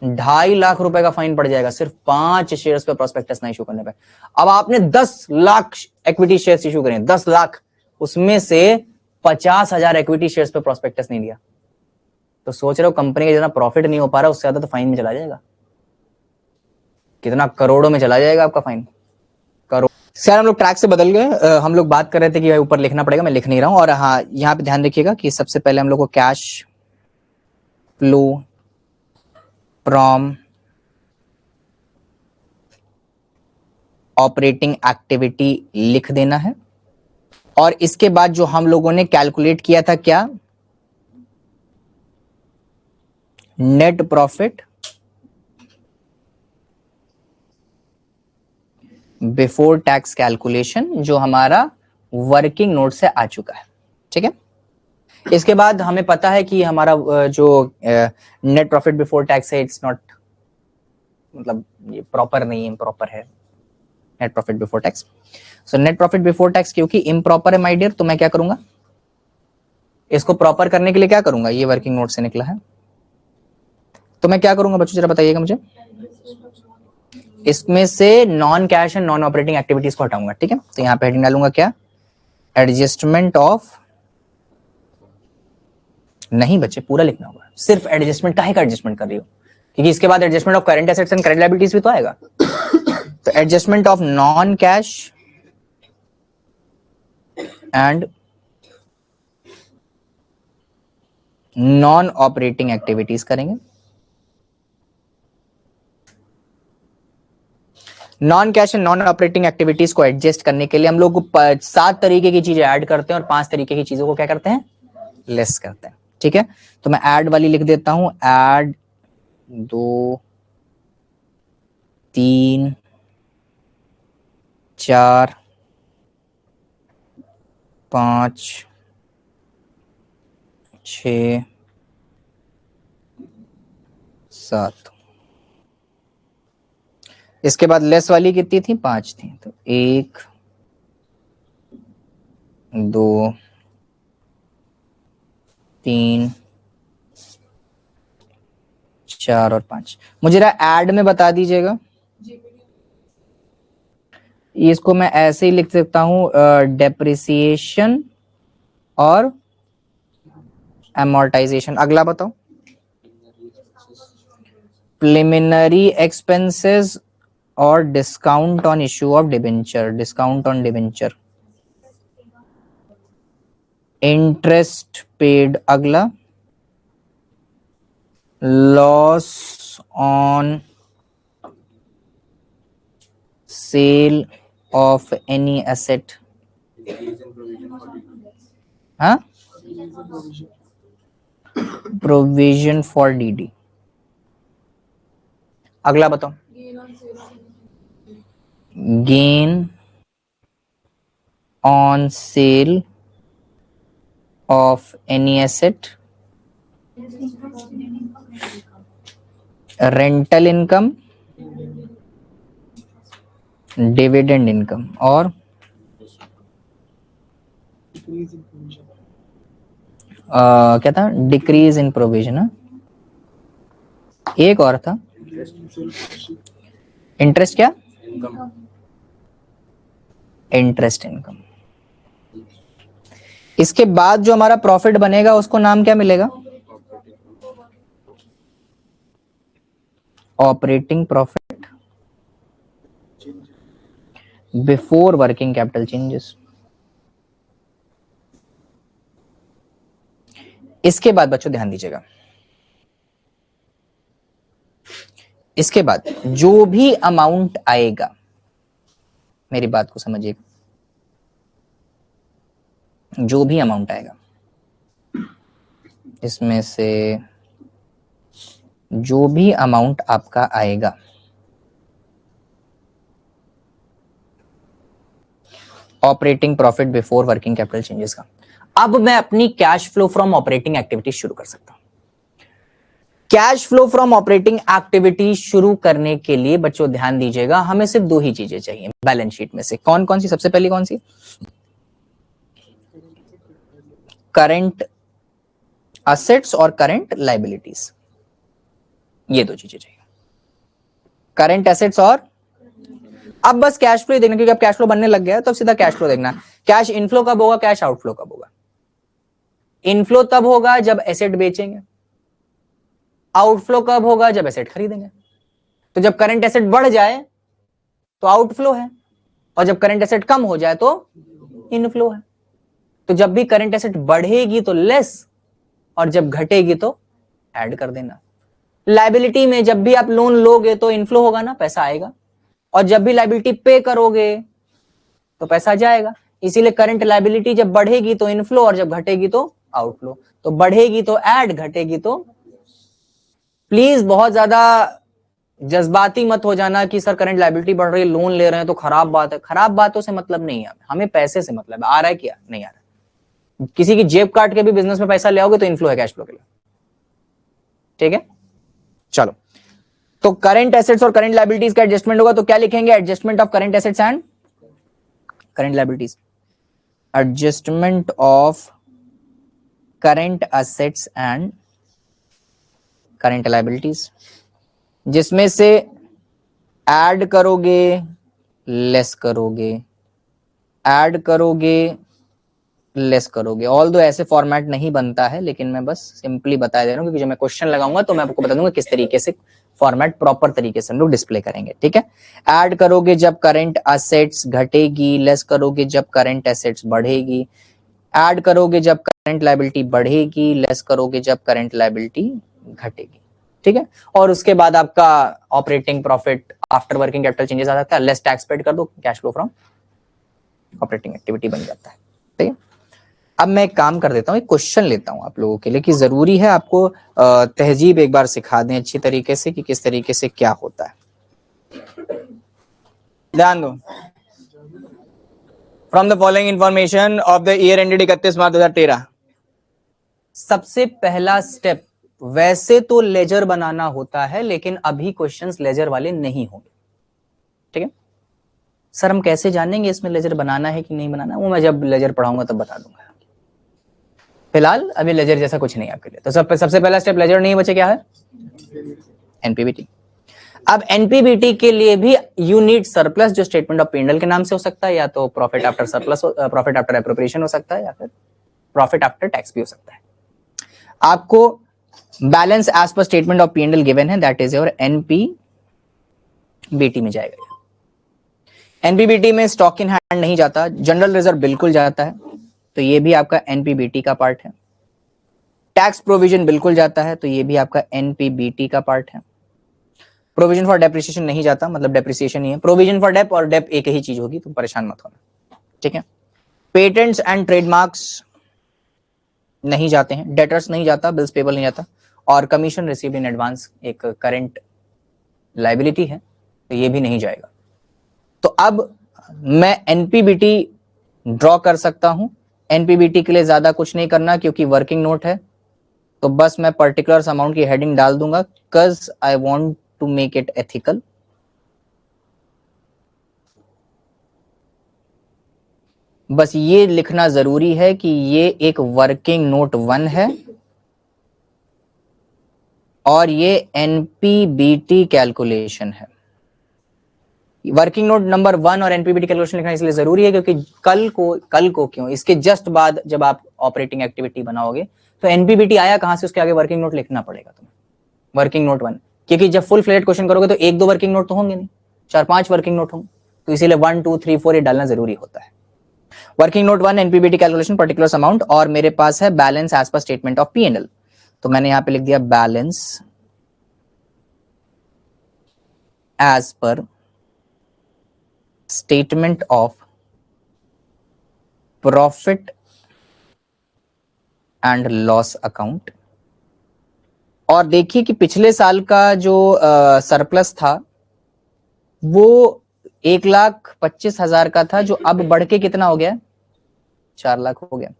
2.5 लाख रुपए का फाइन पड़ जाएगा सिर्फ 5 शेयर्स पे प्रोस्पेक्टस नहीं इशू करने पे। अब आपने 10 लाख इक्विटी शेयर्स इशू करें, 10 लाख, उसमें से 50,000 इक्विटी शेयर्स पे प्रोस्पेक्टस नहीं दिया, तो सोच रहे हो कंपनी का जितना प्रॉफिट नहीं हो पा रहा उससे ज्यादा तो फाइन में चला जाएगा। कितना? करोड़ों में चला जाएगा आपका फाइन, करोड़। सर हम लोग ट्रैक से बदल गए, हम लोग बात कर रहे थे कि ऊपर लिखना पड़ेगा, मैं लिख नहीं रहा हूं। और हाँ, यहाँ पे ध्यान रखिएगा कि सबसे पहले हम लोग को cash flow from operating activity लिख देना है। और इसके बाद जो हम लोगों ने कैलकुलेट किया था क्या, net profit before tax calculation, जो हमारा वर्किंग नोट से आ चुका है। ठीक है। इसके बाद हमें पता है कि हमारा जो नेट प्रॉफिट बिफोर टैक्स है, इट्स नॉट, मतलब ये प्रॉपर नहीं है, इम्प्रॉपर है net profit before tax. So net profit before tax क्योंकि इम्प्रॉपर है माय डियर, तो मैं क्या करूंगा, इसको प्रॉपर करने के लिए क्या करूंगा, ये वर्किंग नोट से निकला है, तो मैं क्या करूंगा बच्चों जरा बताइएगा मुझे। इसमें से non cash and non operating activities को हटाऊंगा। ठीक है। तो यहां पे हेडिंग डालूंगा क्या, एडजस्टमेंट ऑफ, नहीं बच्चे पूरा लिखना होगा, सिर्फ एडजस्टमेंट, काहे का एडजस्टमेंट कर रही हो, क्योंकि इसके बाद adjustment of current assets and current liabilities भी तो आएगा। तो adjustment of non cash and non operating activities करेंगे। Non cash and non operating activities को एडजस्ट करने के लिए हम लोग 7 तरीके की चीजें ऐड करते हैं और 5 तरीके की चीजों को क्या करते हैं, लेस करते हैं। ठीक है। तो मैं ऐड वाली लिख देता हूं, ऐड 2 3 4 5 6 7। इसके बाद लेस वाली कितनी थी, 5 थी, तो 1 2 3 4 और 5। मुझे ऐड में बता दीजिएगा, इसको मैं ऐसे ही लिख सकता हूं, डेप्रिसिएशन और एमोर्टाइजेशन। अगला बताओ, प्रिलिमिनरी एक्सपेंसेस और discount on issue of debenture, discount on debenture, interest paid अगला, loss on sale of any asset, हाँ, प्रोविजन फॉर डीडी। अगला बताओ, gain on sale of any asset, rental income, dividend income और क्या था, decrease in provision. एक और था, इंटरेस्ट, क्या, इंटरेस्ट इनकम। इसके बाद जो हमारा प्रॉफिट बनेगा उसको नाम क्या मिलेगा, operating profit before working capital changes. इसके बाद बच्चों ध्यान दीजिएगा, इसके बाद जो भी अमाउंट आएगा, मेरी बात को समझिएगा, जो भी अमाउंट आएगा इसमें से जो भी अमाउंट आपका आएगा operating profit before working capital changes का, अब मैं अपनी cash flow from operating activity शुरू कर सकता हूं। Cash flow from operating activity शुरू करने के लिए बच्चों ध्यान दीजिएगा, हमें सिर्फ दो ही चीजें चाहिए बैलेंस शीट में से। कौन कौन सी, सबसे पहली कौन सी, करंट असेट्स और करंट लायबिलिटीज, ये दो चीजें चाहिए, करंट एसेट्स और, अब बस कैश फ्लो देखना, क्योंकि अब कैश फ्लो बनने लग गया है तो सीधा कैश फ्लो देखना। कैश इनफ्लो कब होगा, कैश आउटफ्लो कब होगा। इनफ्लो तब होगा जब एसेट बेचेंगे, आउटफ्लो कब होगा, जब एसेट खरीदेंगे। तो जब करंट एसेट बढ़ जाए तो आउटफ्लो है, और जब करंट एसेट कम हो जाए तो इनफ्लो है। तो जब भी करंट एसेट बढ़ेगी तो लेस, और जब घटेगी तो ऐड कर देना। लायबिलिटी में जब भी आप लोन लोगे तो इनफ्लो होगा ना, पैसा आएगा, और जब भी लायबिलिटी पे करोगे तो पैसा जाएगा। इसीलिए करंट लायबिलिटी जब बढ़ेगी तो इनफ्लो, और जब घटेगी तो आउटफ्लो। तो बढ़ेगी तो ऐड, घटेगी तो, प्लीज बहुत ज्यादा जज्बाती मत हो जाना कि सर करंट लायबिलिटी बढ़ रही है, लोन ले रहे हैं तो खराब बात है। खराब बातों से मतलब नहीं है, हमें पैसे से मतलब है, आ रहा है क्या, नहीं आ रहा। किसी की जेब काट के भी बिजनेस में पैसा ले आओगे तो इनफ्लो है कैश फ्लो के लिए, ठीक है। चलो, तो करंट एसेट्स और करंट लायबिलिटीज का एडजस्टमेंट होगा तो क्या लिखेंगे, adjustment of current assets and current liabilities, adjustment of current assets and current liabilities, जिसमें से ऐड करोगे लेस करोगे, ऐड करोगे लेस करोगे। ऑल दो ऐसे फॉर्मेट नहीं बनता है, लेकिन मैं बस सिंपली बता दे रहा हूं, क्योंकि जब मैं क्वेश्चन लगाऊंगा तो मैं आपको बता दूंगा किस तरीके से फॉर्मेट प्रॉपर तरीके से हम लोग डिस्प्ले करेंगे, ठीक है। ऐड करोगे जब करंट एसेट्स घटेगी, लेस करोगे जब करंट एसेट्स बढ़ेगी, ऐड करोगे जब करंट लायबिलिटी बढ़ेगी, लेस करोगे जब करंट लायबिलिटी घटेगी, ठीक है। और उसके बाद आपका operating profit after working capital changes आ जाता है, लेस टैक्स पेड कर दो, cash flow from operating activity बन जाता है, ठीक है। अब मैं एक काम कर देता हूँ, एक क्वेश्चन लेता हूँ आप लोगों के लिए, कि जरूरी है आपको तहजीब एक बार सिखा दें अच्छी तरीके से कि किस तरीके से क्या होता है। ध्यान दो, from the following information of the year ended 31 मार्च 2013, सबसे पहला स्टेप, वैसे तो लेजर बनाना होता है, लेकिन अभी क्वेश्चंस लेजर वाले नहीं होंगे, ठीक है। सर हम कैसे जानेंगे इसमें लेजर बनाना है कि नहीं बनाना, वो मैं जब लेजर पढ़ाऊंगा तब बता दूंगा। फिलहाल अभी लेजर जैसा कुछ नहीं आपके लिए। तो सबसे पहला स्टेप लेजर नहीं बचे, क्या है, एनपीबीटी। अब एनपीबीटी के लिए भी यू नीड सरप्लस, जो स्टेटमेंट ऑफ P&L के नाम से हो सकता है, या तो profit after surplus, profit after appropriation हो सकता है, या फिर प्रॉफिट आफ्टर टैक्स भी हो सकता है। आपको balance as per statement of P&L given है, दैट इज योर NPBT में जाएगा। NPBT में स्टॉक इन हैंड नहीं जाता, जनरल रिजर्व बिल्कुल जाता है, तो ये भी आपका NPBT का पार्ट है। टैक्स प्रोविजन बिल्कुल जाता है, तो ये भी आपका NPBT का पार्ट है। प्रोविजन फॉर डेप्रिसिएशन नहीं जाता, मतलब डेप्रिसिएशन ही है। प्रोविजन फॉर डेप और डेप एक ही चीज होगी, तो परेशान मत होना, ठीक है। पेटेंट्स एंड ट्रेडमार्क्स नहीं जाते हैं, डेटर्स नहीं जाता, बिल्स पेबल नहीं जाता, और कमीशन रिसीव्ड इन एडवांस एक करंट लायबिलिटी है, तो ये भी नहीं जाएगा। तो अब मैं NPBT ड्रॉ कर सकता हूं। NPBT के लिए ज्यादा कुछ नहीं करना, क्योंकि वर्किंग नोट है, तो बस मैं पर्टिकुलर अमाउंट की हेडिंग डाल दूंगा, cuz I want to make it ethical। बस ये लिखना जरूरी है कि ये एक वर्किंग नोट 1 है और ये NPBT कैलकुलेशन है। वर्किंग नोट नंबर 1 और NPBT कैलकुलेशन लिखना इसलिए जरूरी है क्योंकि कल को क्यों, इसके जस्ट बाद जब आप ऑपरेटिंग एक्टिविटी बनाओगे तो NPBT आया कहां से, उसके आगे वर्किंग नोट लिखना पड़ेगा तुम्हें, वर्किंग नोट 1। क्योंकि जब फुल फ्लेट क्वेश्चन करोगे तो 1-2 वर्किंग नोट तो होंगे नहीं, 4-5 वर्किंग नोट होंगे, तो इसीलिए 1 2 3 4 ये डालना जरूरी होता है। Working note 1 NPBT calculation particular amount, और मेरे पास है balance as per statement of P&L, तो मैंने यहां पे लिख दिया balance as per statement of profit and loss account. और देखिए कि पिछले साल का जो सरप्लस था वो 1,25,000 का था, जो अब बढ़ के कितना हो गया, 4 लाख हो गया।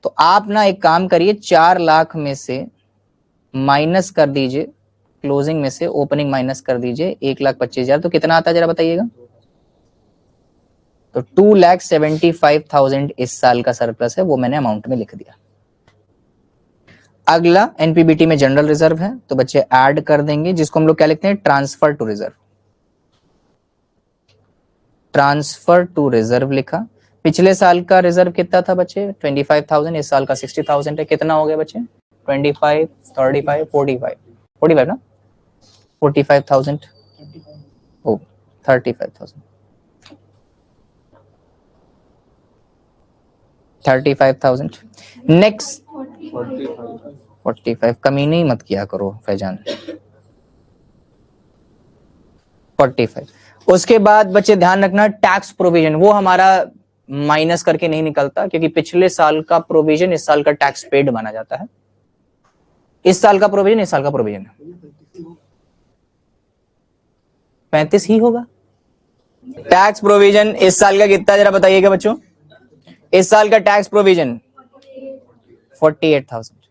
तो आप ना एक काम करिए, 4 लाख में से माइनस कर दीजिए, क्लोजिंग में से ओपनिंग माइनस कर दीजिए 1,25,000, तो कितना आता है जरा बताइएगा। तो 2,75,000 इस साल का सरप्लस है, वो मैंने अमाउंट में लिख दिया। अगला NPBT में जनरल रिजर्व है, तो बच्चे ऐड कर देंगे, जिसको हम लोग क्या लिखते हैं, transfer to reserve. Transfer to reserve लिखा। पिछले साल का रिजर्व कितना था बच्चे, 25,000, इस साल का 60,000 है। कितना हो गया बच्चे, 25, 35, 45, 45 ना, 45,000, ओ 35,000, 35,000। नेक्स्ट 45, कमी नहीं मत किया करो फैजान, 45। उसके बाद बच्चे ध्यान रखना, टैक्स प्रोविजन वो हमारा माइनस करके नहीं निकलता, क्योंकि पिछले साल का प्रोविजन इस साल का टैक्स पेड माना जाता है। इस साल का प्रोविजन इस साल का प्रोविजन 35 ही होगा। टैक्स प्रोविजन इस साल का कितना जरा बताइएगा बच्चों, इस साल का टैक्स प्रोविजन 48,000,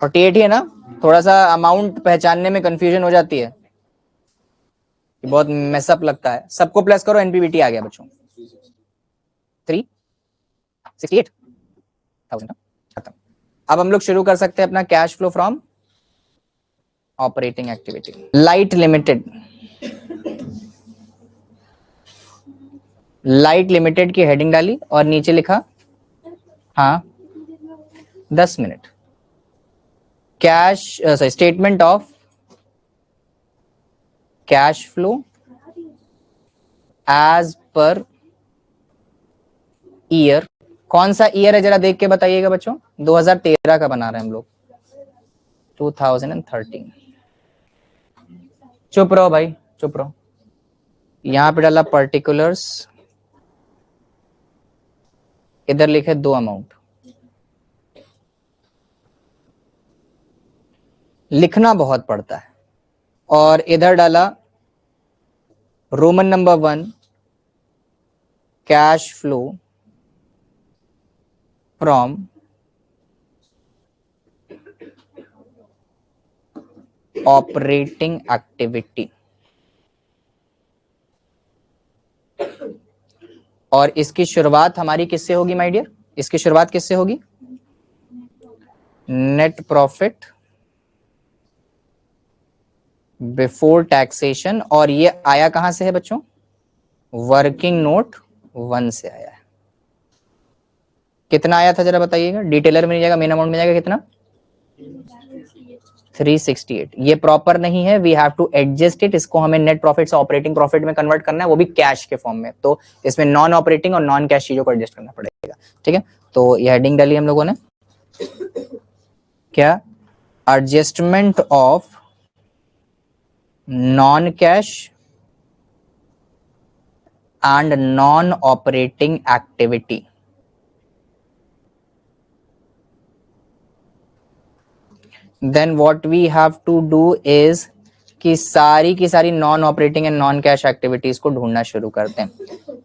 48 ही है ना। थोड़ा सा अमाउंट पहचानने में कंफ्यूजन हो जाती है, बहुत मेसअप लगता है। सबको प्लस करो, NPBT आ गया बच्चों 368,000 खत्म। अब हम लोग शुरू कर सकते हैं अपना cash flow from operating activity. Light limited, light limited की हेडिंग डाली और नीचे लिखा, हाँ 10 minute, cash statement of cash flow as per year. कौन सा ईयर है जरा देख के बताइएगा बच्चों, 2013 का बना रहे हैं हम लोग, 2013। चुप रहो भाई, चुप रहो। यहां पे डाला पर्टिकुलर्स, इधर लिखे 2 अमाउंट, लिखना बहुत पड़ता है। और इधर डाला Roman number 1 cash flow from operating activity, और इसकी शुरुआत हमारी किससे होगी माय डियर, इसकी शुरुआत किससे होगी, नेट प्रॉफिट बिफोर टैक्सेशन। और ये आया कहां से है बच्चों, वर्किंग नोट 1 से आया है। कितना आया था जरा बताइएगा, डिटेलर में नहीं जाएगा, मेन अमाउंट में जाएगा कितना, 368। ये प्रॉपर नहीं है, we have to adjust it. इसको हमें नेट प्रॉफिट से ऑपरेटिंग प्रॉफिट में कन्वर्ट करना है, वो भी कैश के फॉर्म में। तो इसमें नॉन ऑपरेटिंग और नॉन कैश चीजों को एडजस्ट करना पड़ेगा। ठीक है, तो ये हेडिंग डाली हम लोगों ने, क्या? Adjustment of non cash and non operating activity. Then what we have to do is कि सारी की सारी non operating and non cash activities को ढूंढना शुरू करते हैं।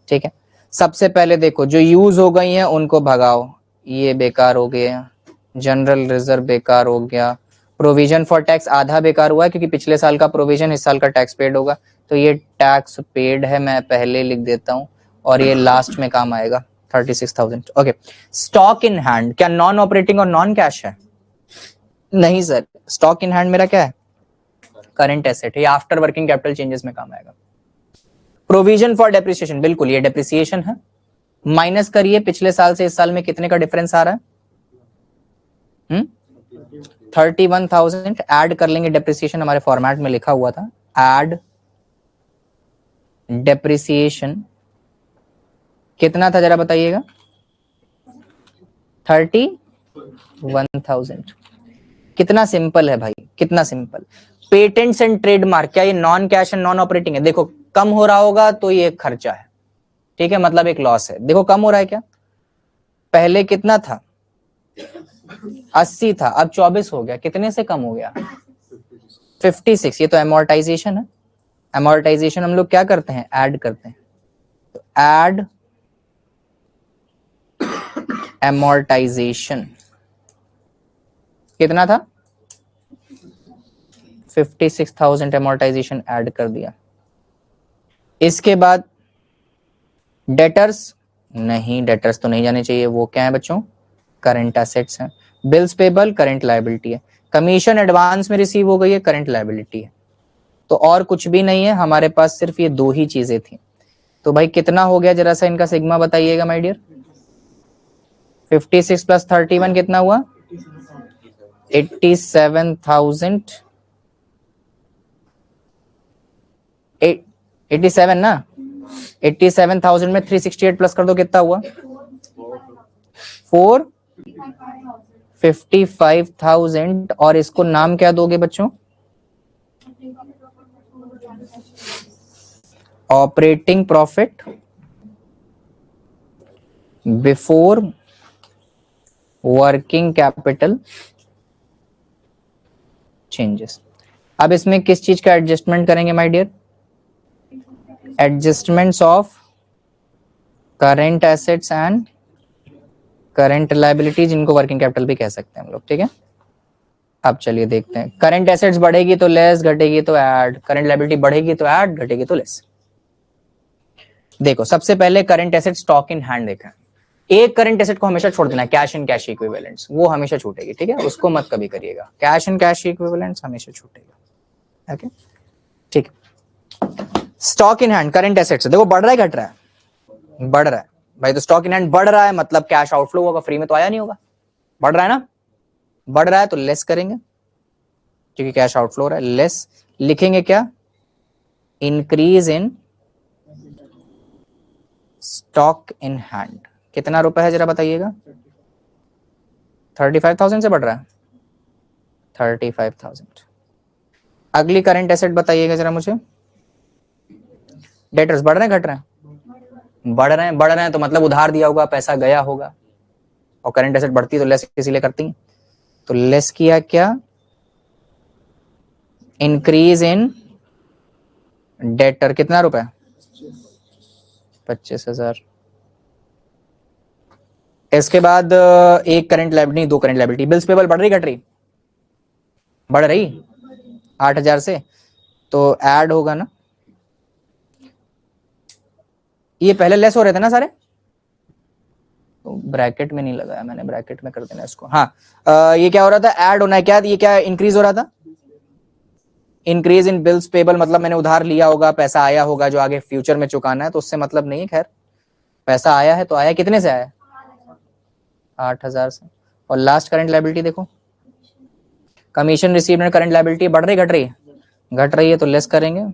ठीक है, सबसे पहले देखो जो यूज हो गई हैं उनको भगाओ, ये बेकार हो गया, जनरल रिजर्व बेकार हो गया, प्रोविजन फॉर टैक्स आधा बेकार हुआ है क्योंकि पिछले साल का प्रोविजन इस साल का टैक्स पेड होगा, तो ये टैक्स पेड है, मैं पहले लिख देता हूं, और ये लास्ट में काम आएगा 36,000। ओके, स्टॉक इन हैंड क्या नॉन ऑपरेटिंग और नॉन कैश है? नहीं सर, स्टॉक इन हैंड मेरा क्या है? करंट एसेट है, आफ्टर वर्किंग कैपिटल चेंजेस में काम आएगा। प्रोविजन फॉर डेप्रिसिएशन, बिल्कुल ये डेप्रिसिएशन है। माइनस करिए पिछले साल से इस साल में कितने का डिफरेंस आ रहा है? 31,000 ऐड कर लेंगे, डेप्रिसिएशन हमारे फॉर्मेट में लिखा हुआ था, ऐड डेप्रिसिएशन कितना था जरा बताइएगा? 31,000। कितना सिंपल है भाई, कितना सिंपल। पेटेंट्स एंड ट्रेडमार्क क्या ये non cash and non operating है? देखो कम हो रहा होगा तो ये खर्चा है, ठीक है, मतलब एक लॉस है। देखो कम हो रहा है क्या? पहले कितना था? 80 था, अब 24 हो गया, कितने से कम हो गया? 56। ये तो एमोर्टाइजेशन है। एमोर्टाइजेशन हम लोग क्या करते हैं? ऐड करते हैं, तो ऐड एमोर्टाइजेशन कितना था? 56,000 एमोर्टाइजेशन ऐड कर दिया। इसके बाद डेटर्स, नहीं डेटर्स तो नहीं जाने चाहिए, वो क्या है बच्चों? करंट एसेट्स हैं। बिल्स पेबल करंट लायबिलिटी है। कमीशन एडवांस में रिसीव हो गई है, करंट लायबिलिटी है। तो और कुछ भी नहीं है हमारे पास, सिर्फ ये दो ही चीजें थी। तो भाई कितना हो गया जरा सा इनका सिग्मा बताइएगा माय डियर? 56 प्लस 31 कितना हुआ? 87,000। 87 ना, 87,000 में 368 प्लस कर दो, कितना हुआ? 455,000। और इसको नाम क्या दोगे बच्चों? Operating profit before working capital changes. अब इसमें किस चीज का एडजस्टमेंट करेंगे my dear? Adjustments of current assets and current liabilities, इनको वर्किंग कैपिटल भी कह सकते हैं हम लोग। ठीक है, अब चलिए देखते हैं। करंट एसेट्स बढ़ेगी तो लेस, घटेगी तो ऐड, करंट लायबिलिटी बढ़ेगी तो ऐड, घटेगी तो लेस। देखो सबसे पहले current asset stock in hand देखा, एक करंट एसेट को हमेशा छोड़ देना है, कैश एंड कैश इक्विवेलेंट्स, वो हमेशा छूटेगी। ठीक है, उसको मत कभी करिएगा, कैश एंड कैश इक्विवेलेंट्स हमेशा छूटेगा। ओके ठीक। Stock in hand current assets देखो बढ़ रहा है घट रहा है? बढ़ रहा है भाई। तो स्टॉक इन हैंड बढ़ रहा है मतलब कैश आउटफ्लो होगा, फ्री में तो आया नहीं होगा। बढ़ रहा है ना, बढ़ रहा है तो लेस करेंगे क्योंकि कैश आउटफ्लो हो रहा है। लेस लिखेंगे क्या? Increase in stock in hand कितना रुपए है जरा बताइएगा? 35,000 से बढ़ रहा है, 35,000। अगली करंट एसेट बताइएगा जरा मुझे। डेटर्स बढ़ रहे हैं घट रहे हैं? बढ़ रहे हैं। बढ़ रहे हैं तो मतलब उधार दिया होगा, पैसा गया होगा, और करंट एसेट बढ़ती तो लेस इसीलिए करती हैं। तो लेस किया क्या? इंक्रीज इन डेटर कितना रुपए? 25,000। इसके बाद एक करंट लायबिलिटी, दो करंट लायबिलिटी। बिल्स पेबल बढ़ रही घट रही? बढ़ रही 8,000 से, तो ऐड होगा ना। ये पहले लेस हो रहे थे ना सारे, तो ब्रैकेट में नहीं लगाया मैंने, ब्रैकेट में कर देना इसको। हाँ ये क्या हो रहा था? ऐड होना है क्या? ये क्या इंक्रीज हो रहा था? इंक्रीज इन बिल्स पेबल मतलब मैंने उधार लिया होगा, पैसा आया होगा जो आगे फ्यूचर में चुकाना है, तो उससे मतलब नहीं है। खैर पैसा आया है तो आया, कितने से आया? 8,000 से। और लास्ट करंट लायबिलिटी देखो commission received and current liability बढ़ रही घट रही है? घट रही है, तो लेस करेंगे।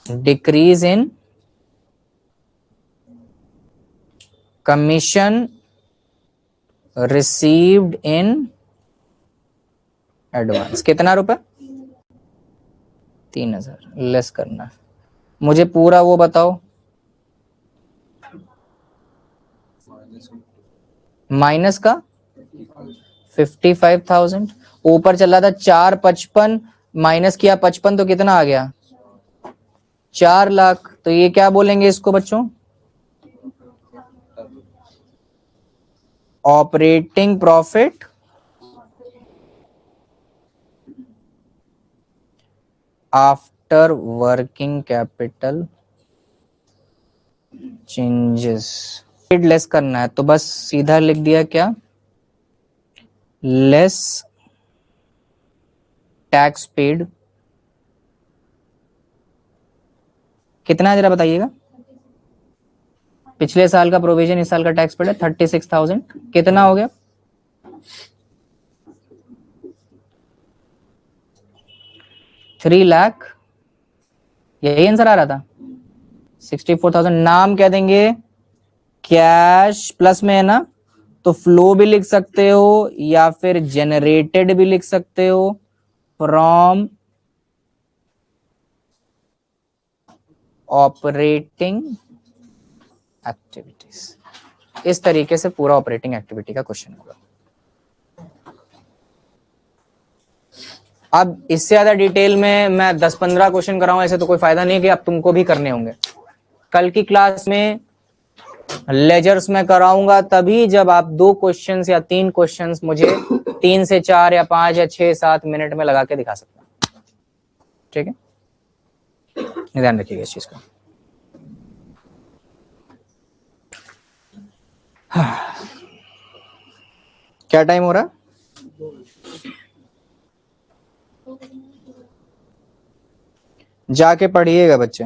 Decrease in commission received in advance, कितना रुपए? 3000 लेस करना है। मुझे पूरा वो बताओ, माइनस का 55,000, ऊपर चला था 455, माइनस किया 55 तो कितना आ गया? 4 लाख। तो ये क्या बोलेंगे इसको बच्चों? Operating profit after working capital changes. Less करना है तो बस सीधा लिख दिया क्या? Less tax paid. कितना है जरा बताइएगा? पिछले साल का प्रोविजन इस साल का टैक्स पेड है 36,000। कितना हो गया? 3 लाख। यही आंसर आ रहा था। 64,000। नाम क्या देंगे? कैश प्लस में है ना, तो फ्लो भी लिख सकते हो या फिर जनरेटेड भी लिख सकते हो फ्रॉम ऑपरेटिंग एक्टिविटीज। इस तरीके से पूरा ऑपरेटिंग एक्टिविटी का क्वेश्चन होगा। अब इससे ज्यादा डिटेल में मैं 10-15 क्वेश्चन कराऊं ऐसे तो कोई फायदा नहीं है, कि अब तुमको भी करने होंगे। कल की क्लास में लेजर्स में कराऊंगा तभी जब आप 2 क्वेश्चंस या 3 क्वेश्चंस मुझे 3 से 4 या 5 या 6-7 मिनट में लगा के दिखा सकते हैं। ठीक है, ध्यान रखिएगा इस चीज का। क्या टाइम हो रहा? जाके पढ़िएगा बच्चे।